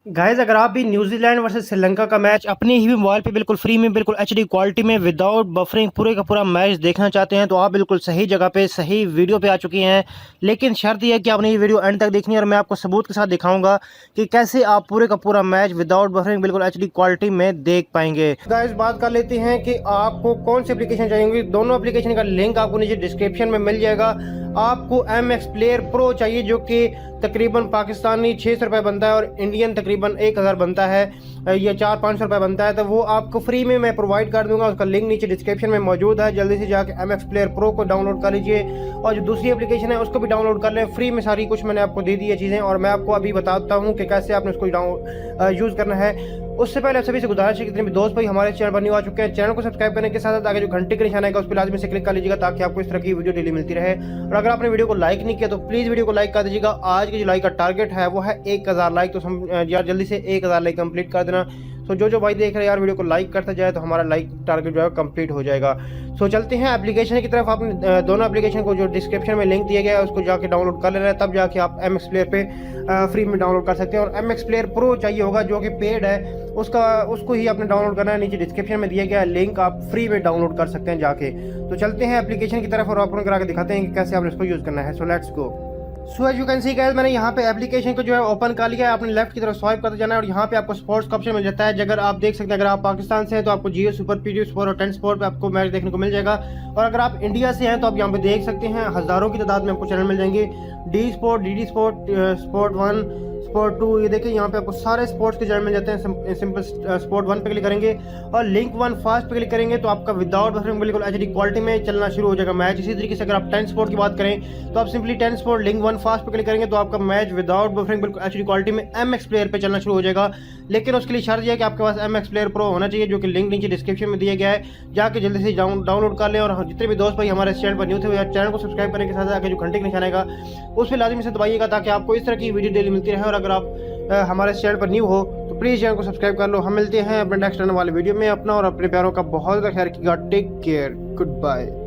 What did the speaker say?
Guys अगर आप भी न्यूजीलैंड वर्सेस श्रीलंका का मैच अपने ही भी मोबाइल पे बिल्कुल फ्री में बिल्कुल एचडी क्वालिटी में विदाउट बफरिंग पूरे का पूरा मैच देखना चाहते हैं तो आप बिल्कुल सही जगह पे सही वीडियो पे आ चुकी हैं। लेकिन शर्त यह है कि आपने ये वीडियो एंड तक देखनी है और मैं आपको सबूत के साथ दिखाऊंगा कि कैसे आप पूरे का पूरा मैच विदाउट बफरिंग बिल्कुल एचडी क्वालिटी में देख पाएंगे। गाइस बात कर लेते हैं कि आपको कौन सी एप्लीकेशन चाहिए। दोनों एप्लीकेशन का लिंक आपको नीचे डिस्क्रिप्शन में मिल जाएगा। आपको MX प्लेयर प्रो चाहिए जो कि तकरीबन पाकिस्तानी 600 रुपये बनता है और इंडियन तकरीबन 1000 बनता है, या 400-500 रुपये बनता है। तो वो आपको फ्री में मैं प्रोवाइड कर दूंगा। उसका लिंक नीचे डिस्क्रिप्शन में मौजूद है। जल्दी से जाके MX प्लेयर प्रो को डाउनलोड कर लीजिए और जो दूसरी एप्लीकेशन है उसको भी डाउनलोड कर लें। फ्री में सारी कुछ मैंने आपको दे दी है चीज़ें और मैं आपको अभी बताता हूँ कि कैसे आपने उसको यूज़ करना है। उससे पहले आप सभी से गुजारिश है कि जितने भी दोस्त भाई हमारे चैनल पर न्यू आ चुके हैं, चैनल को सब्सक्राइब करने के साथ साथ आगे जो घंटे का निशान आएगा उस पर लाजमी से क्लिक कर लीजिएगा ताकि आपको इस तरह की वीडियो डेली मिलती रहे। और अगर आपने वीडियो को लाइक नहीं किया तो प्लीज़ वीडियो को लाइक कर दीजिएगा। आज की जो लाइक का टारगेट है वो है 1000 लाइक, तो यार जल्दी से 1000 लाइक कंप्लीट कर देना। सो जो भाई देख रहे हैं यार वीडियो को लाइक करता जाए तो हमारा लाइक टारगेट जो है कंप्लीट हो जाएगा। सो चलते हैं एप्लीकेशन की तरफ। आपने दोनों एप्लीकेशन को जो डिस्क्रिप्शन में लिंक दिया गया है उसको जाके डाउनलोड कर लेना है, तब जाके आप MX प्लेयर पे फ्री में डाउनलोड कर सकते हैं। और MX प्लेयर प्रो चाहिए होगा जो कि पेड है, उसको ही आपने डाउनलोड करना है। नीचे डिस्क्रिप्शन में दिया गया है लिंक, आप फ्री में डाउनलोड कर सकते हैं जाके। तो चलते हैं एप्लीकेशन की तरफ और आपको करा के दिखाते हैं कि कैसे आपने इसको यूज़ करना है। So let's go. So as you can see guys मैंने यहाँ पे एप्लीकेशन को जो है ओपन कर लिया है। आपने लेफ्ट की तरफ स्वाइप करते जाना है और यहाँ पे आपको स्पोर्ट्स का ऑप्शन मिल जाता है। अगर आप देख सकते हैं, अगर आप पाकिस्तान से हैं तो आपको जियो सुपर, PTV स्पोर्ट और 10 स्पोर्ट पे आपको मैच देखने को मिल जाएगा। और अगर आप इंडिया से हैं तो आप यहाँ पे देख सकते हैं हज़ारों की तादाद में आपको चैनल मिल जाएंगे। D sport, DD sport, sport 1, sport 2, ये देखिए यहाँ पे आपको सारे स्पोर्ट्स के चैनल मिल जाते हैं। सिंपल स्पोर्ट 1 पे क्लिक करेंगे और लिंक 1 फास्ट पे क्लिक करेंगे तो आपका विदाउट बफरिंग बिल्कुल एचडी क्वालिटी में चलना शुरू हो जाएगा मैच। इसी तरीके से अगर आप 10 स्पोर्ट की बात करें तो आप सिंपली 10 स्पोर्ट लिंक 1 फास्ट पे क्लिक करेंगे तो आपका मैच विदाउट बफरिंग बिल्कुल एचडी क्वालिटी में MX प्लेयर पे चलना शुरू हो जाएगा। लेकिन उसके लिए शर्त यह है कि आपके पास MX प्लेयर प्रो होना चाहिए जो कि लिंक नीचे डिस्क्रिप्शन में दिया गया है। जाके जल्दी से डाउनलोड कर लें। और जितने भी दोस्त भाई हमारे चैनल पर न्यू थे चैनल को सब्सक्राइब करने के साथ आगे जो घंटे का निशान आएगा उस पर लाजमी से दबाइएगा ताकि आपको इस तरह की वीडियो डेली मिलती रहे। और अगर आप हमारे चैनल पर न्यू हो तो प्लीज़ चैनल को सब्सक्राइब कर लो। हम मिलते हैं अपने नेक्स्ट आने वाले वीडियो में। अपना और अपने प्यारों का बहुत ज़्यादा ख्याल रखिएगा। Take care, good bye.